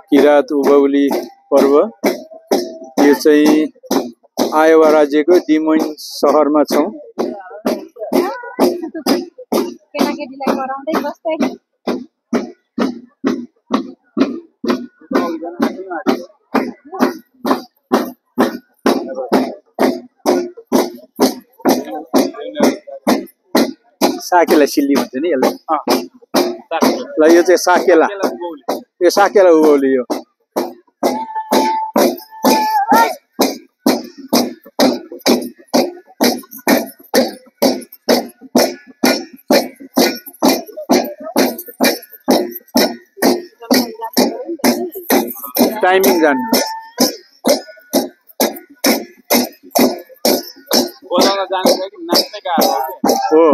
किरात उभौली पर्व यो चाहिँ आयोवा राज्यको डिमोइन शहरमा छौं। साकेला सिल्ली भन्छ नि यसलाई। ल यो चाहिँ साकेला, यो साकेला उभौली यो। टाइमिङ जान्नु बोलाउन जानु छ कि नाच्दै गाह्रो हो।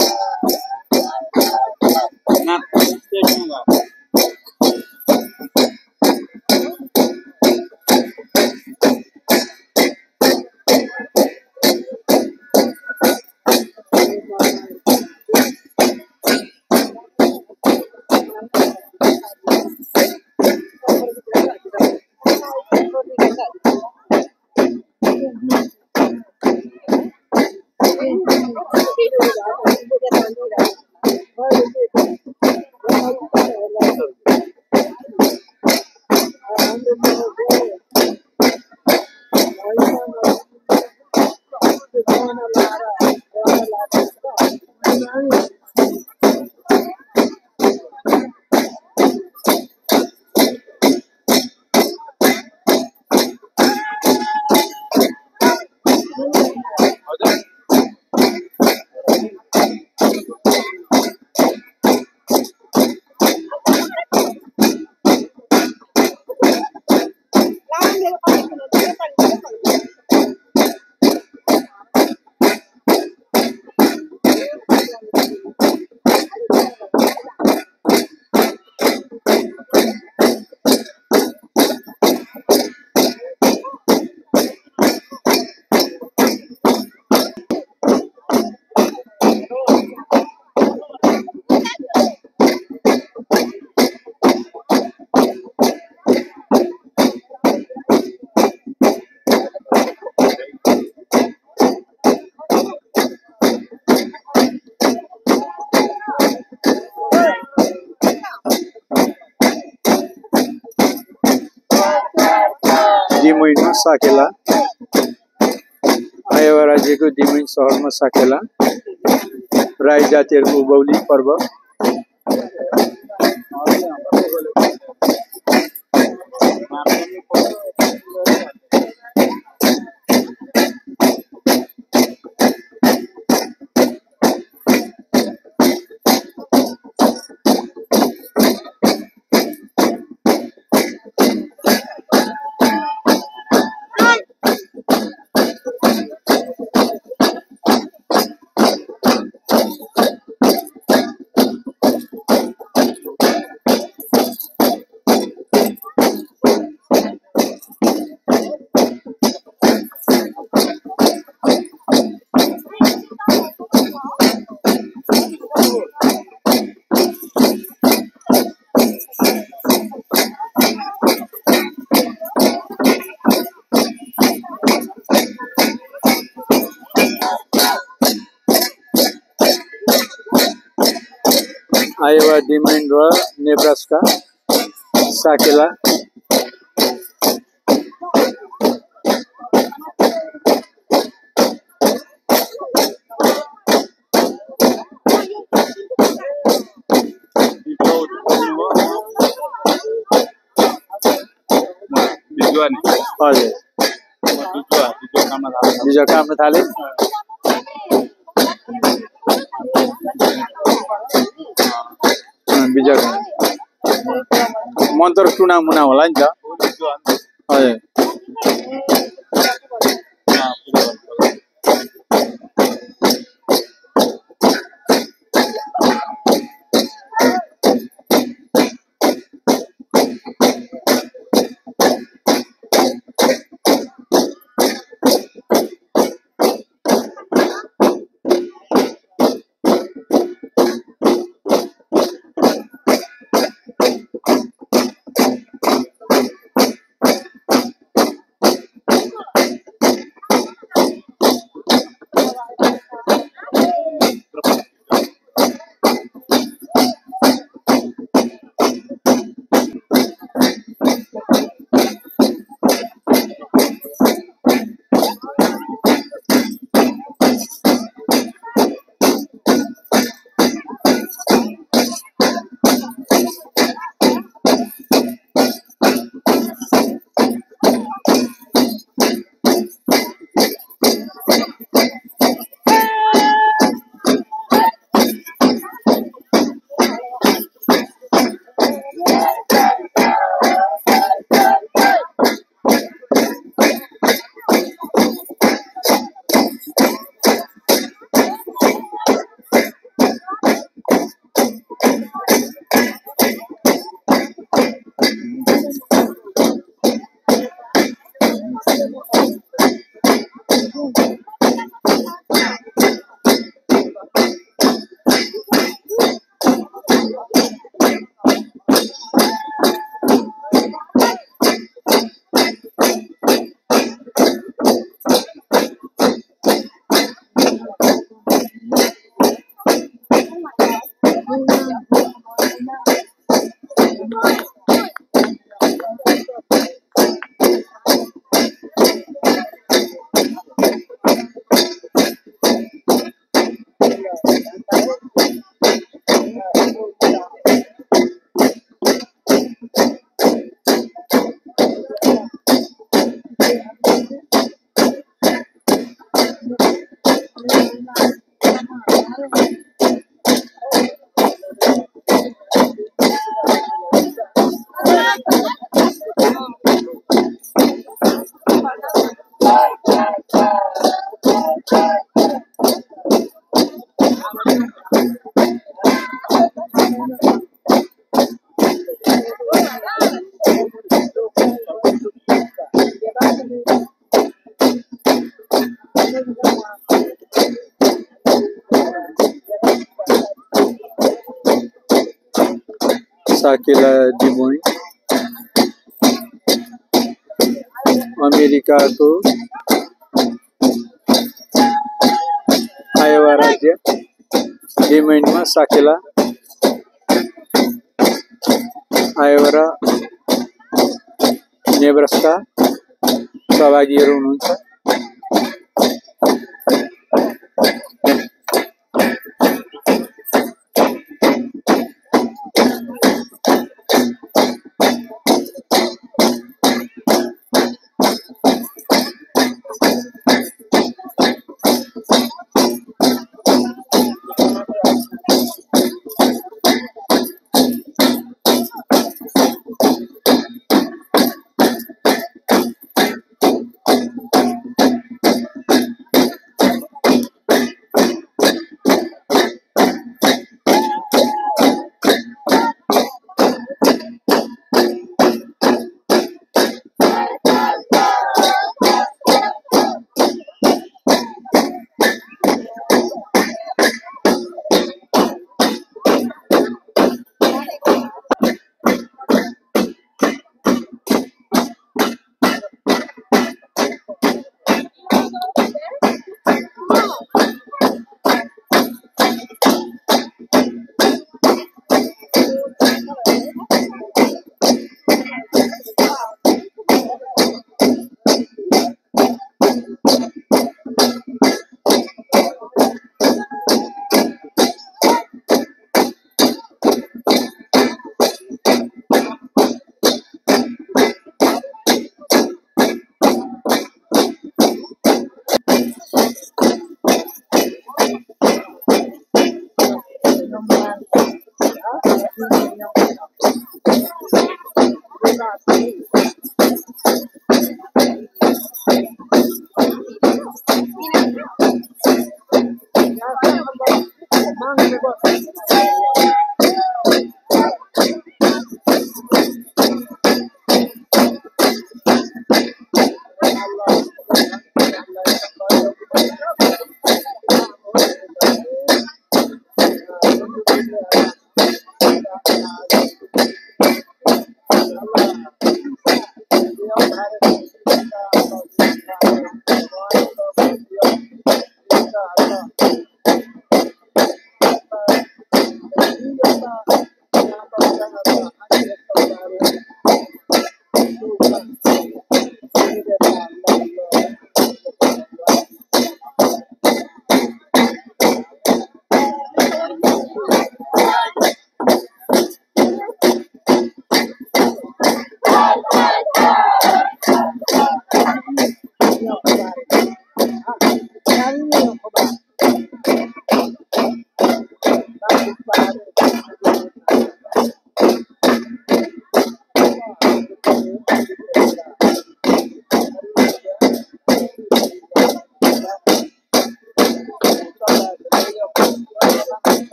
डिमोइनमा साकेला, आयोवा राज्यको डिमोइन शहरमा साकेला राई जातिहरूको उभौली पर्व। आयोवा, डिमोइन र नेब्रास्का साकेला। हजुर बिजुवा काट्न थाले। बिजुवा मन्त्र टुना मुना होला नि त। हजुर साकेला डिमोइन अमेरिकाको आयोवा राज्य डिमोइनमा साकेला आयोवा र नेब्रास्का सहभागीहरू हुनुहुन्छ।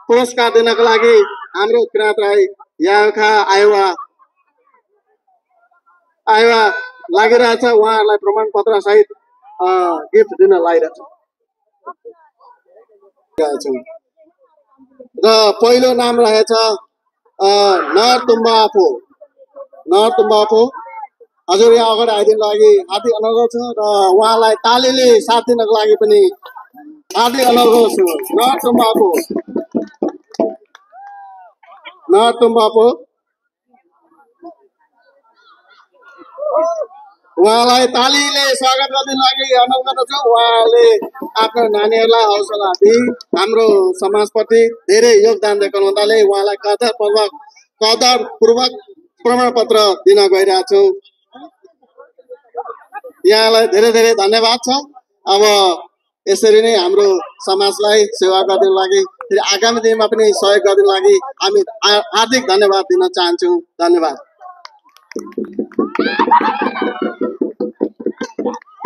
पुरस्कार दिनको लागि हाम्रो किराँत राई यहाँका आयुवा लागिरहेछ। उहाँहरूलाई प्रमाणपत्र सहित गिफ्ट दिन लागिरहेछ। र पहिलो नाम रहेछ नरतुम्बाफो। हजुर यहाँ अगाडि आइदिनको लागि हार्दिक अनुरोध छ र उहाँलाई तालीले साथ दिनको लागि पनि हार्दिक अनुरोध छु। नरतुम्बाफो उहाँलाई तालीले स्वागत गरिदिनको लागि अनुरोध गर्दछु। उहाँले आफ्नो नानीहरूलाई हौसला दिई हाम्रो समाजप्रति धेरै योगदान दिएको हुनाले उहाँलाई कदरपूर्वक प्रमाणपत्र दिन गइरहेछु। यहाँलाई धेरै धेरै धन्यवाद छ। अब यसरी नै हाम्रो समाजलाई सेवा गर्दिनको लागि आगामी दिनमा पनि सहयोग गर्दिनको लागि हामी हार्दिक धन्यवाद दिन चाहन्छौँ। धन्यवाद।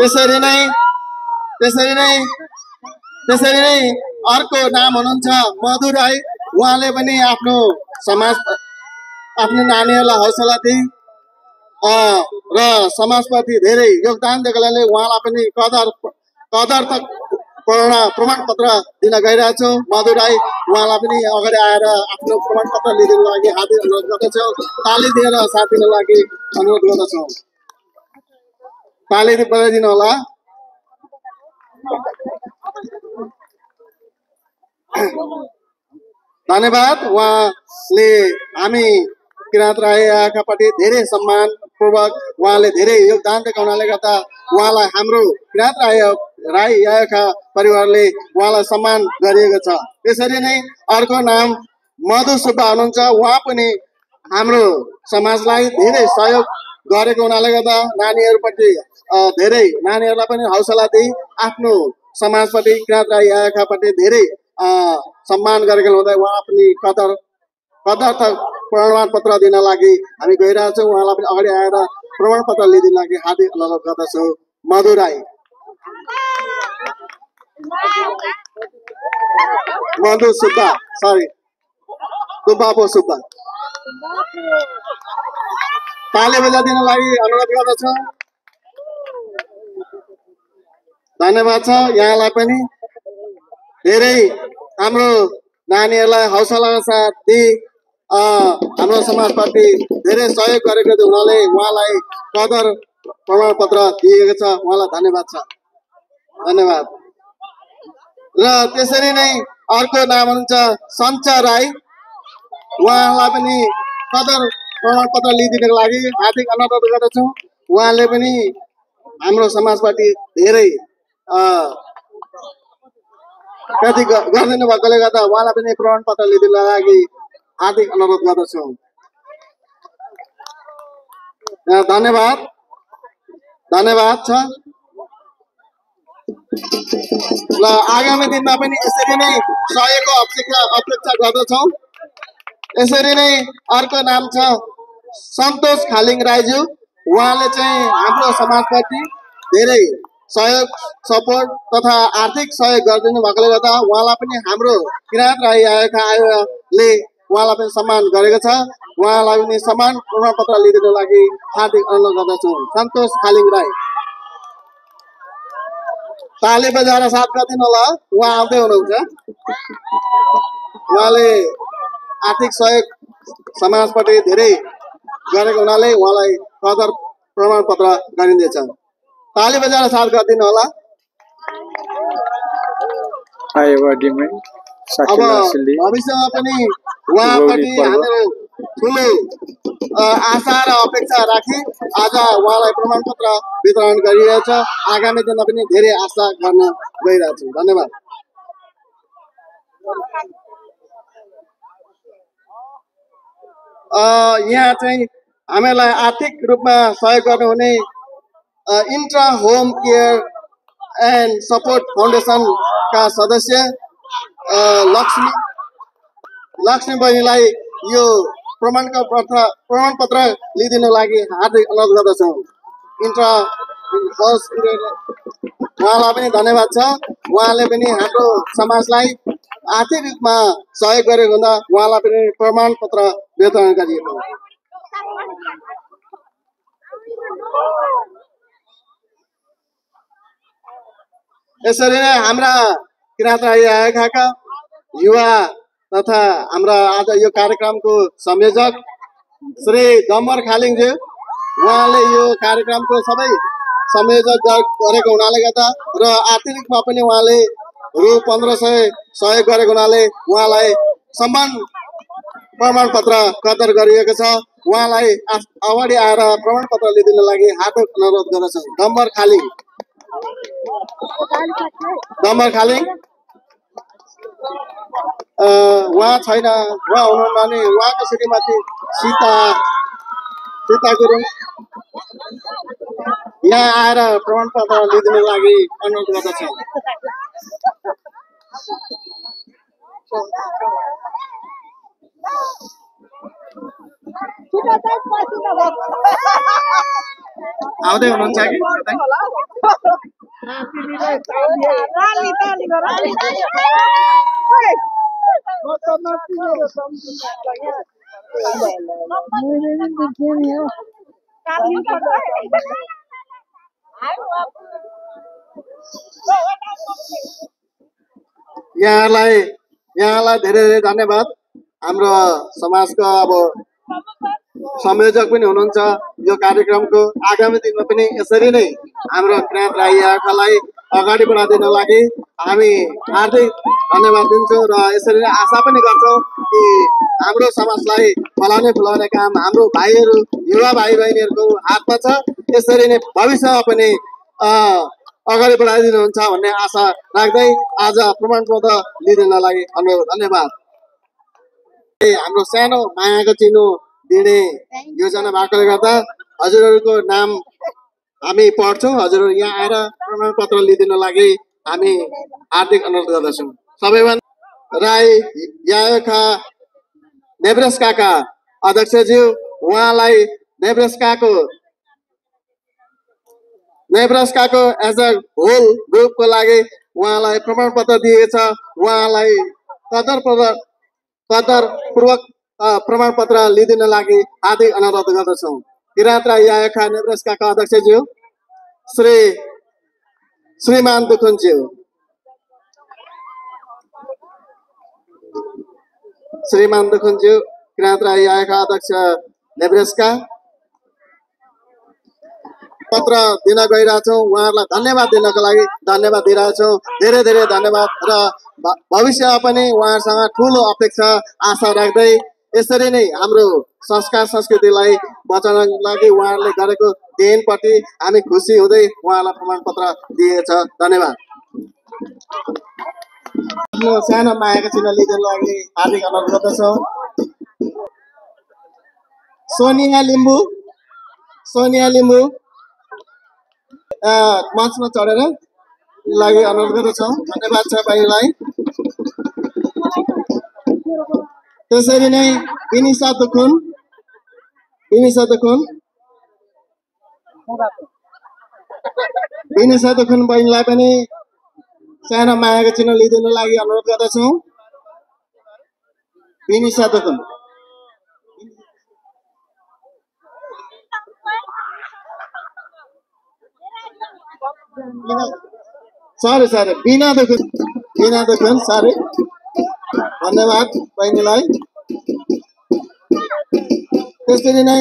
त्यसरी नै अर्को नाम हुनुहुन्छ मधु राई। उहाँले पनि आफ्नो नानीहरूलाई हौसला दिई र समाजप्रति धेरै योगदान दिएकोले उहाँलाई पनि कदर प्रमाणपत्र दिन गइरहेछु। मधु राई उहाँलाई पनि अगाडि आएर आफ्नो प्रमाणपत्र लिदिनको लागि हार्दिक अनुरोध गर्दछौँ। ताली दिएर साथ दिनको लागि अनुरोध गर्दछौँ। ताली बजाइदिनु होला। धन्यवाद। उहाँले हामी किराँत राईका प्रति धेरै सम्मानपूर्वक उहाँले धेरै योगदान दिएको हुनाले गर्दा उहाँलाई हाम्रो किराँत राईका परिवारले उहाँलाई सम्मान गरिएको छ। त्यसरी नै अर्को नाम मधु सुब्बा हुनुहुन्छ। उहाँ पनि हाम्रो समाजलाई धेरै सहयोग गरेको हुनाले गर्दा नानीहरूलाई पनि हौसला दिई आफ्नो समाजप्रति किराँत राईका प्रति धेरै सम्मान गरेको हुँदा उहाँ पनि कदर प्रमाणपत्र दिन लागि हामी गइरहेछौँ। उहाँलाई पनि अगाडि आएर प्रमाणपत्र लिदिन लागि हार्दिक अनुरोध गर्दछु। मधु राई, मधु सुब्बा, सरी दुब्बापो सुब्बा, ताली बजाइदिन लागि अनुरोध गर्दछु। धन्यवाद छ यहाँलाई पनि। धेरै हाम्रो नानीहरूलाई हौसलाका साथ दिई हाम्रो समाजप्रति धेरै सहयोग गरेको हुनाले उहाँलाई कदर प्रमाणपत्र दिएको छ। उहाँलाई धन्यवाद छ। धन्यवाद। र त्यसरी नै अर्को नाम हुनुहुन्छ सञ्च राई। उहाँलाई पनि कदर प्रमाणपत्र लिइदिनको लागि हार्दिक अनुरोध गर्दछु। उहाँले पनि हाम्रो समाजप्रति धेरै कति गरिदिनु भएकोले गर्दा उहाँलाई पनि प्रमाणपत्र लिइदिनको लागि हार्दिक अनुरोध गर्दछु। धन्यवाद। धन्यवाद छ। ल आगामी दिनमा पनि यसरी नै सहयोगको अपेक्षा गर्दछौँ। यसरी नै अर्को नाम छ सन्तोष खालिङ राईज्यू। उहाँले चाहिँ हाम्रो समाजप्रति धेरै सहयोग सपोर्ट तथा आर्थिक सहयोग गरिदिनु भएकोले गर्दा उहाँलाई पनि हाम्रो किराँत राई आयोगले उहाँलाई पनि सम्मान गरेको छ। उहाँलाई पनि सम्मान प्रमाणपत्र लिइदिनको लागि हार्दिक अनुरोध गर्दछु। सन्तोष खालिङ राई, ताली बजाएर साथ गरिदिनु होला। उहाँ आउँदै हुनुहुन्छ। उहाँले आर्थिक सहयोग समाजप्रति धेरै गरेको हुनाले उहाँलाई कदर प्रमाणपत्र गरिँदैछ। ताली बजाएर साथ गरिदिनु होला। अब भविष्यमा पनि उहाँप्रति हामीहरू ठुलो आशा र अपेक्षा राखी आज उहाँलाई प्रमाणपत्र वितरण गरिरहेछ। आगामी दिनमा पनि धेरै आशा गर्न गइरहेको छु। धन्यवाद। यहाँ चाहिँ हामीलाई आर्थिक रूपमा सहयोग गर्नुहुने intra home care and support फाउन्डेसनका सदस्य लक्ष्मी बहिनीलाई यो प्रमाणपत्र लिइदिनको लागि हार्दिक अनुरोध गर्दछौँ। उहाँलाई पनि धन्यवाद छ। उहाँले पनि हाम्रो समाजलाई आर्थिक रूपमा सहयोग गरेको हुँदा उहाँलाई पनि प्रमाणपत्र वितरण गरिएको हो। यसरी नै हाम्रा किराँत राई आयोगका युवा तथा हाम्रा आज यो कार्यक्रमको संयोजक श्री डम्बर खालिङज्यू, उहाँले यो कार्यक्रमको सबै संयोजक गरेको हुनाले गर्दा र आर्थिक रूपमा पनि उहाँले रु 1500 सहयोग गरेको हुनाले उहाँलाई सम्मान प्रमाणपत्र कदर गरिएको छ। उहाँलाई अगाडि आएर प्रमाणपत्र लिइदिनको लागि हार्दिक अनुरोध गर्दछु। डम्बर खालिङ उहाँ छैन, उहाँ हुनुहुन्न भने उहाँको श्रीमती सीता गुरुङ यहाँ आएर प्रमाणपत्र लिइदिनको लागि अनुरोध गर्दछु। आउँदै हुनुहुन्छ कि? यहाँलाई धेरै धेरै धन्यवाद। हाम्रो समाजका अब संयोजक पनि हुनुहुन्छ यो कार्यक्रमको। आगामी दिनमा पनि यसरी नै हाम्रो किराँत राई आयोगलाई अगाडि बढाइदिनको लागि हामी हार्दिक धन्यवाद दिन्छौँ र यसरी नै आशा पनि गर्छौँ कि हाम्रो समाजलाई फलाउने काम हाम्रो भाइहरू युवा भाइ बहिनीहरूको हातमा छ। यसरी नै भविष्यमा पनि अगाडि बढाइदिनुहुन्छ भन्ने आशा राख्दै आज प्रमाणपत्र लिइदिनको लागि अनुरोध। धन्यवाद। हाम्रो सानो मायाको चिनो दिने योजना भएकोले गर्दा हजुरहरूको नाम हामी पढ्छौँ। हजुरहरू यहाँ आएर प्रमाणपत्र लिइदिनको लागि हामी हार्दिक अनुरोध गर्दछौँ। सबैभन्दा राई यायोखा नेब्रास्काका अध्यक्षज्यू, उहाँलाई नेब्रास्काको नेब्रास्काको एज अ होल ग्रुपको लागि उहाँलाई प्रमाणपत्र दिएको छ। उहाँलाई कदरपूर्वक प्रमाणपत्र लिदिन लागि हार्दिक अनुरोध गर्दछौँ। किराँत राई यायाखा नेब्रास्काका अध्यक्षज्यू श्रीमान दुखुनज्यू, किराँत राई यायाखा अध्यक्ष नेब्रास्का पत्र दिन गइरहेछौँ। उहाँहरूलाई धन्यवाद दिनको लागि धन्यवाद दिइरहेछौँ। धेरै धेरै धन्यवाद र भविष्यमा पनि उहाँहरूसँग ठुलो अपेक्षा आशा राख्दै यसरी नै हाम्रो संस्कार संस्कृतिलाई बचाउनको लागि उहाँहरूले गरेको देनप्रति हामी खुसी हुँदै उहाँलाई प्रमाणपत्र दिएछ। धन्यवाद। आफ्नो सानो मायाको चिन्ह लिदिनको लागि हार्दिक अनुरोध गर्दछौँ। सोनिया लिम्बू मञ्चमा चढेर लागि अनुरोध गर्दछौँ। धन्यवाद छ बहिनीलाई। त्यसरी नै विनिसा दुखुन बहिनीलाई पनि सानो मायाको चिन्ह लिदिनको लागि अनुरोध गर्दछौँ। विनिसा दुखुन सरी बिना दुखुन सरी। धन्यवाद बहिनीलाई। त्यसरी नै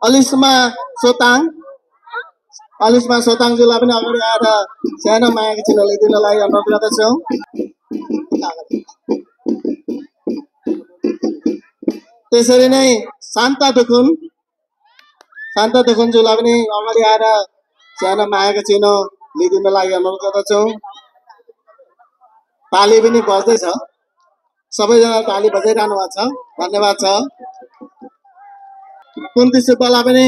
अलिस्मा सोताङज्यूलाई पनि अगाडि आएर सानो मायाको चिन्ह लिदिनको लागि अनुरोध गर्दछौँ। त्यसरी नै शान्ता दुखुनज्यूलाई पनि अगाडि आएर सानो मायाको चिन्ह लिदिनको लागि अनुरोध गर्दछौँ। ताली पनि बज्दैछ, सबैजना ताली बजाइरहनु भएको छ। धन्यवाद छ। कुन्ती सुब्बालाई पनि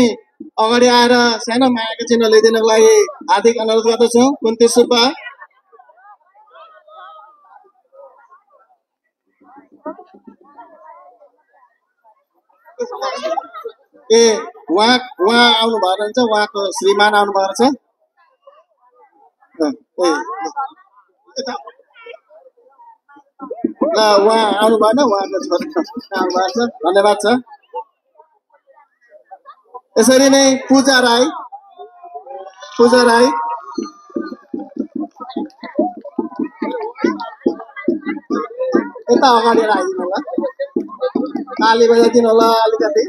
अगाडि आएर सानो मायाको चिन्ह लिदिनको लागि हार्दिक अनुरोध गर्दछौँ। कुन्ती सुब्बा उहाँ आउनु भएको रहेछ। उहाँको श्रीमान आउनु भएको छ। ल उहाँ आउनु भएन, उहाँको छोरी आउनु भएको छ। धन्यवाद छ। यसरी नै पूजा राई यता अगाडि आइदिनु होला, ताली बजाइदिनु होला अलिकति।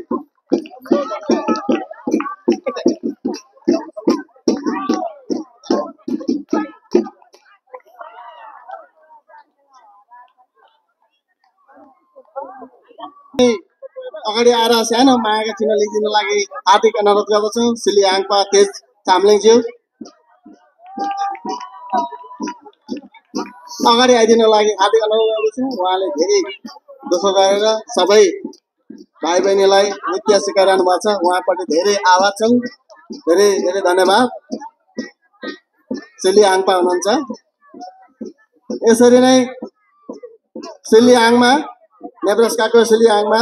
अगाडि आएर सानो मायाको चिन्ह लिदिनको लागि हार्दिक अनुरोध गर्दछौँ। श्री आङपा तेज चामलिङज्यू अगाडि आइदिनको लागि हार्दिक अनुरोध गर्दछौँ। उहाँले धेरै दुःख गरेर सबै भाइ बहिनीलाई नृत्य सिकाइरहनु भएको छ। उहाँप्रति धेरै आभार छौँ। धेरै धेरै धन्यवाद। श्री आङपा हुनुहुन्छ। यसरी नै नेब्रास्काको श्री आङमा